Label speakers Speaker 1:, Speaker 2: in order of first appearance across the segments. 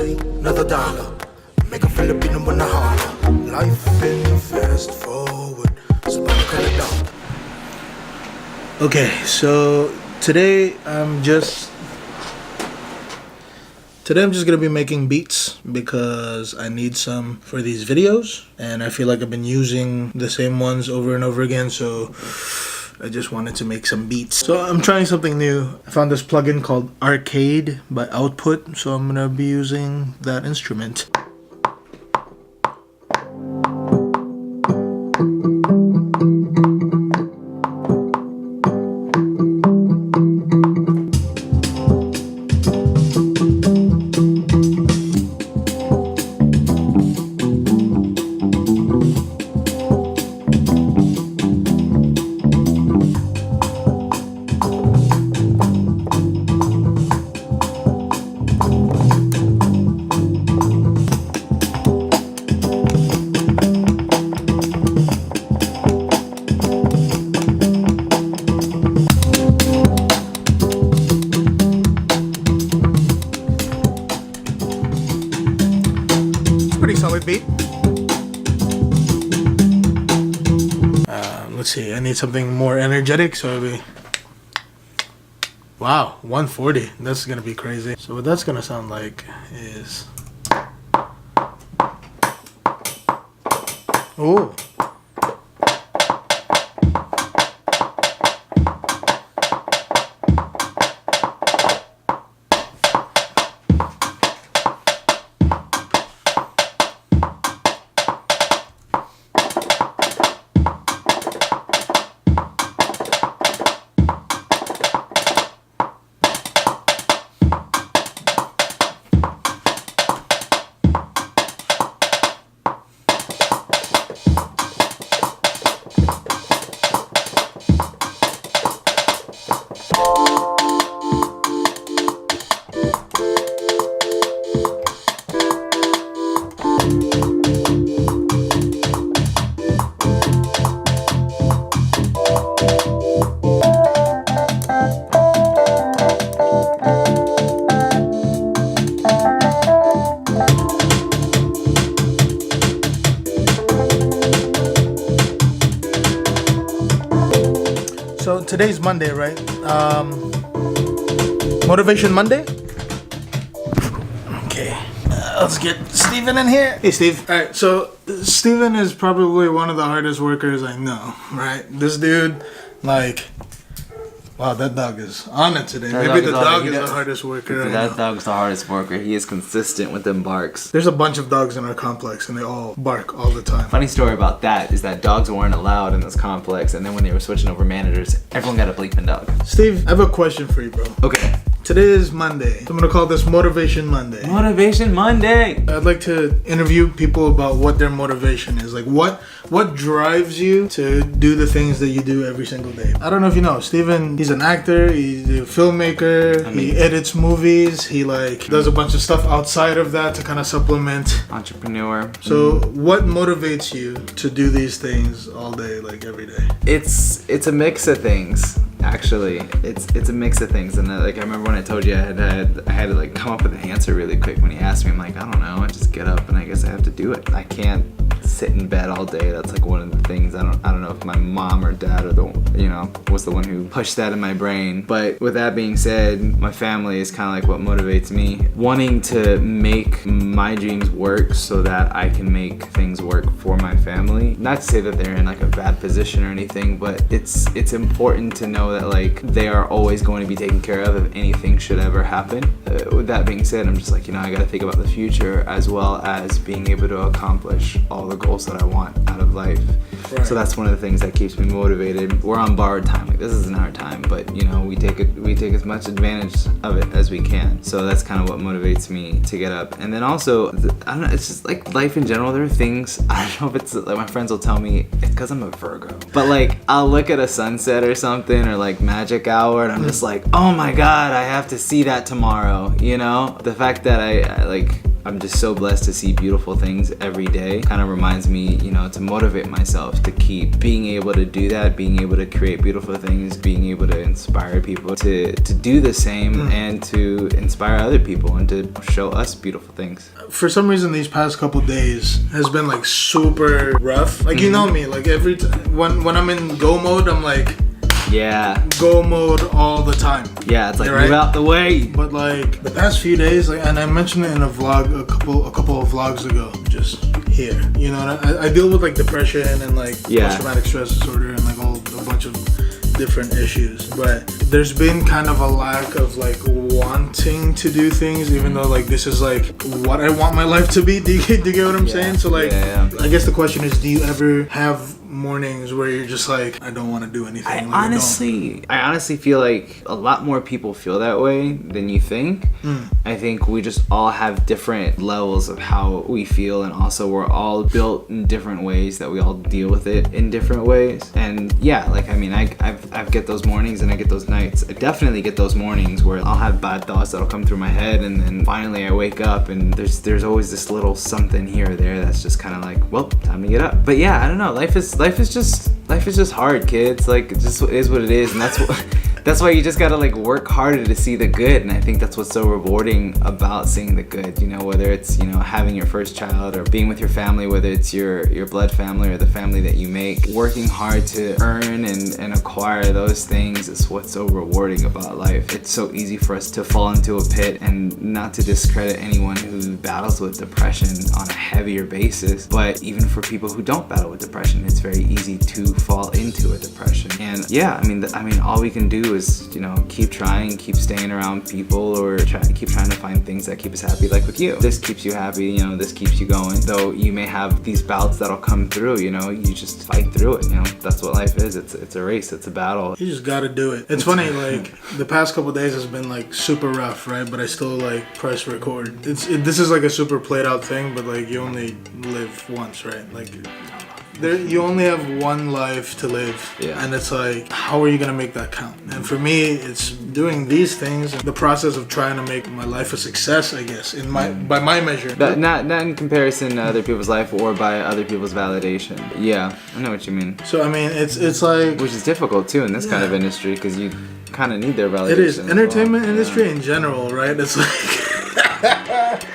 Speaker 1: day, another dollar. Make a Filipino wanna holler. Life in fast forward. Okay, so today I'm just gonna be making beats because I need some for these videos, and I feel like I've been using the same ones over and over again, so I just wanted to make some beats. So I'm trying something new. I found this plugin called Arcade by Output, so I'm gonna be using that instrument. Pretty solid beat. Let's see, I need something more energetic, so it'll be... Wow, 140. That's gonna be crazy. So what that's gonna sound like is... Oh. So today's Monday, right? Motivation Monday? Okay, let's get Steven in here. Hey Steve. Alright, so Steven is probably one of the hardest workers I know, right? This dude, like... Wow, that dog is on it today. Maybe the dog is the hardest worker.
Speaker 2: That dog's the hardest worker. He is consistent with them barks.
Speaker 1: There's a bunch of dogs in our complex and they all bark all the time.
Speaker 2: Funny story about that is that dogs weren't allowed in this complex, and then when they were switching over managers, everyone got a bleeping dog.
Speaker 1: Steve, I have a question for you, bro.
Speaker 2: Okay.
Speaker 1: Today is Monday. So I'm gonna call this Motivation Monday.
Speaker 2: Motivation Monday!
Speaker 1: I'd like to interview people about what their motivation is. Like what drives you to do the things that you do every single day? I don't know if you know, Steven, he's an actor, he's a filmmaker, he edits movies, he like does a bunch of stuff outside of that to kind of supplement.
Speaker 2: Entrepreneur.
Speaker 1: So what motivates you to do these things all day, like every day?
Speaker 2: It's a mix of things. Actually, it's a mix of things, and like I remember when I told you I had to like come up with an answer really quick when he asked me. I'm like, I don't know, I just get up and I guess I have to do it. I can't sit in bed all day. That's like one of the things. I don't know if my mom or dad or was the one who pushed that in my brain. But with that being said, my family is kind of like what motivates me. Wanting to make my dreams work so that I can make things work for my family. Not to say that they're in like a bad position or anything, but it's important to know that like they are always going to be taken care of if anything should ever happen. With that being said, I'm just like, I gotta think about the future as well as being able to accomplish all the goals that I want out of life. Right. So that's one of the things that keeps me motivated. We're on borrowed time. Like this isn't our time, but we take as much advantage of it as we can. So that's kind of what motivates me to get up. And then also, I don't know, it's just like life in general. There are things, I don't know if it's like my friends will tell me it's because I'm a Virgo, but like I'll look at a sunset or something or like magic hour and I'm just like, oh my god, I have to see that tomorrow. The fact that I like I'm just so blessed to see beautiful things every day. Kind of reminds me, you know, to motivate myself to keep being able to do that, being able to create beautiful things, being able to inspire people to do the same and to inspire other people and to show us beautiful things.
Speaker 1: For some reason, these past couple days has been like super rough. Like, you know me, like every when I'm in go mode, I'm like,
Speaker 2: yeah,
Speaker 1: go mode all the time.
Speaker 2: Yeah, it's like,
Speaker 1: right?
Speaker 2: Move out the way.
Speaker 1: But like the past few days, like, and I mentioned it in a vlog a couple of vlogs ago, just here, you know, I deal with like depression and like post-traumatic stress disorder and like a bunch of different issues, but there's been kind of a lack of like wanting to do things, even though like this is like what I want my life to be. Do you get what I'm saying? So like, I guess the question is, do you ever have mornings where you're just like, I don't want to do anything?
Speaker 2: I honestly feel like a lot more people feel that way than you think. I think we just all have different levels of how we feel, and also we're all built in different ways that we all deal with it in different ways. And yeah, like I mean, I get those mornings and I get those nights. I definitely get those mornings where I'll have bad thoughts that'll come through my head, and then finally I wake up and there's always this little something here or there that's just kind of like, well, time to get up. But yeah, I don't know. Life is just hard, kids. Like, it just is what it is, and that's why you just gotta like work harder to see the good. And I think that's what's so rewarding about seeing the good, you know, whether it's, you know, having your first child or being with your family, whether it's your blood family or the family that you make. Working hard to earn and acquire those things is what's so rewarding about life. It's so easy for us to fall into a pit, and not to discredit anyone who battles with depression on a heavier basis, but even for people who don't battle with depression, it's very easy to fall into a depression. And yeah, I mean all we can do is, you know, keep trying, keep staying around people, or keep trying to find things that keep us happy. Like with you, this keeps you happy, you know, this keeps you going. Though you may have these bouts that'll come through, you know, you just fight through it. You know, that's what life is. It's a race, it's a battle.
Speaker 1: You just gotta do it. It's funny, like the past couple days has been like super rough, right? But I still like press record. This is like a super played out thing, but like you only live once, right? Like you only have one life to live, and it's like, how are you gonna make that count? And for me, it's doing these things, the process of trying to make my life a success, I guess, by my measure.
Speaker 2: Not in comparison to other people's life or by other people's validation. Yeah, I know what you mean.
Speaker 1: So I mean, it's like,
Speaker 2: which is difficult too in this kind of industry, because you kind of need their validation.
Speaker 1: It is entertainment industry in general, right? It's like.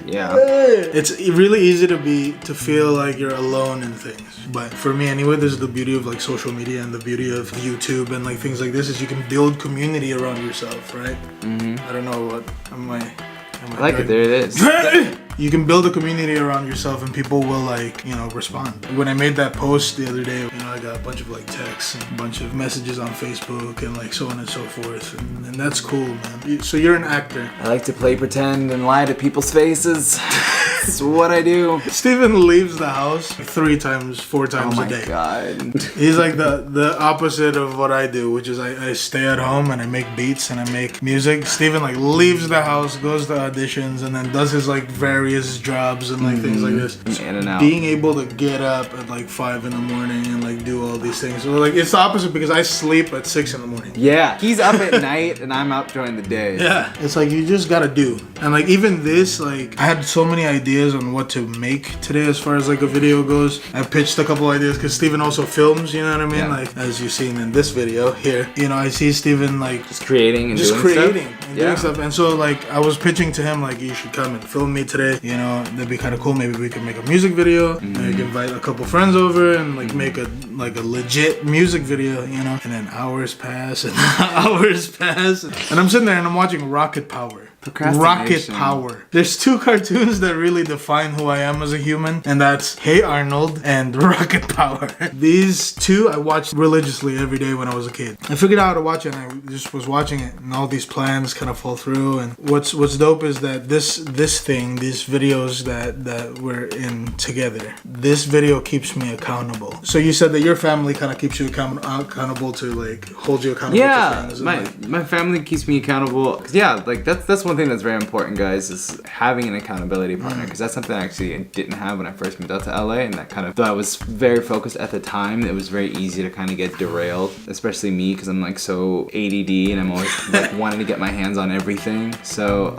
Speaker 2: Yeah.
Speaker 1: It's really easy to feel like you're alone in things. But for me anyway, this is the beauty of like social media and the beauty of YouTube and like things like this, is you can build community around yourself, right? I don't know what I
Speaker 2: like it. There it is.
Speaker 1: You can build a community around yourself, and people will like, you know, respond. When I made that post the other day, you know, I got a bunch of like texts and a bunch of messages on Facebook and like so on and so forth, and that's cool, man. So you're an actor.
Speaker 2: I like to play pretend and lie to people's faces. That's what I do.
Speaker 1: Steven leaves the house 4 times a day.
Speaker 2: Oh my god.
Speaker 1: He's like the opposite of what I do, which is I stay at home and I make beats and I make music. Steven like leaves the house, goes to auditions, and then does his like various jobs and like things like this.
Speaker 2: In and out.
Speaker 1: Being able to get up at like 5 in the morning and like do all these things. So like it's the opposite, because I sleep at 6 in the morning.
Speaker 2: Yeah. He's up at night and I'm up during the day.
Speaker 1: Yeah. It's like you just gotta do. And like even this, like I had so many ideas on what to make today as far as like a video goes. I pitched a couple ideas because Steven also films, you know what I mean?
Speaker 2: Yeah.
Speaker 1: Like as you've seen in this video here, you know, I see Steven like
Speaker 2: just creating and
Speaker 1: doing stuff. And so like I was pitching to him like, you should come and film me today, you know, that'd be kind of cool. Maybe we could make a music video and I can invite a couple friends over and like make a legit music video, you know. And then hours pass and hours pass, and I'm sitting there and I'm watching Rocket Power. Rocket Power. There's 2 cartoons that really define who I am as a human, and that's Hey Arnold and Rocket Power. These 2 I watched religiously every day when I was a kid. I figured out how to watch it, and I just was watching it, and all these plans kind of fall through. And what's dope is that these videos that we're in together, this video keeps me accountable. So you said that your family kind of keeps you accountable to like hold you accountable.
Speaker 2: Yeah,
Speaker 1: to
Speaker 2: my family keeps me accountable. 'Cause yeah, like that's one thing that's very important, guys, is having an accountability partner, because that's something I actually didn't have when I first moved out to LA, and that kind of, though I was very focused at the time, it was very easy to kind of get derailed, especially me, because I'm like so ADD and I'm always like wanting to get my hands on everything. So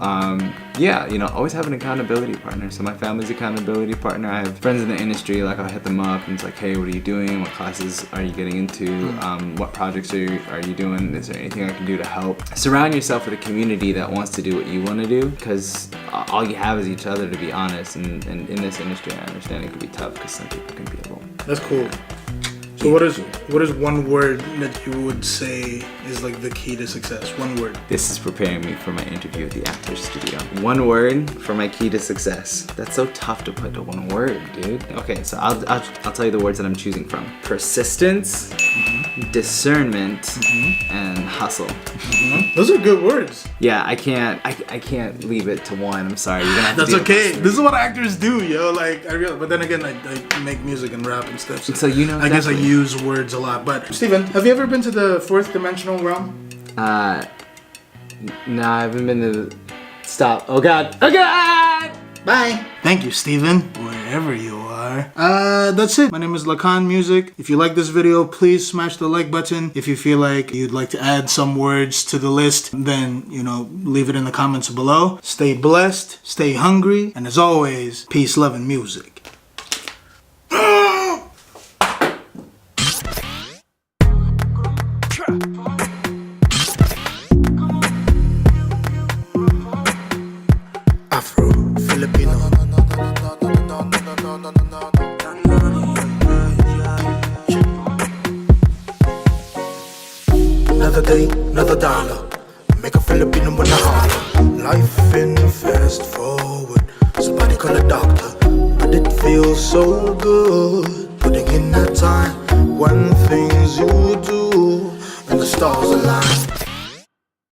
Speaker 2: yeah, you know, always have an accountability partner. So my family's accountability partner. I have friends in the industry, like I'll hit them up and it's like, hey, what are you doing? What classes are you getting into? What projects are you doing? Is there anything I can do to help? Surround yourself with a community that wants to do what you want to do, because all you have is each other, to be honest. And in this industry, I understand it can be tough because some people can be a little.
Speaker 1: That's cool. So what is one word that you would say is like the key to success? One word.
Speaker 2: This is preparing me for my interview at the Actors Studio. One word for my key to success. That's so tough to put to one word, dude. Okay, so I'll tell you the words that I'm choosing from. Persistence, discernment, and hustle.
Speaker 1: Those are good words.
Speaker 2: Yeah, I can't leave it to one. I'm sorry. You're gonna have to.
Speaker 1: That's okay. This is what actors do, yo. Like I realize, but then again, I make music and rap and stuff.
Speaker 2: So you know.
Speaker 1: I guess I use words a lot. But Steven, have you ever been to the fourth dimensional realm?
Speaker 2: No, I haven't been to. Stop. Oh God. Oh God.
Speaker 1: Bye. Thank you, Steven, wherever you are. That's it. My name is LAKANmusic. If you like this video, please smash the like button. If you feel like you'd like to add some words to the list, then, you know, leave it in the comments below. Stay blessed, stay hungry, and as always, peace, love, and music. Afro-Filipino. Another day, another dollar. Make a Filipino wanna holler. Life in fast forward. Somebody call a doctor, but it feels so good.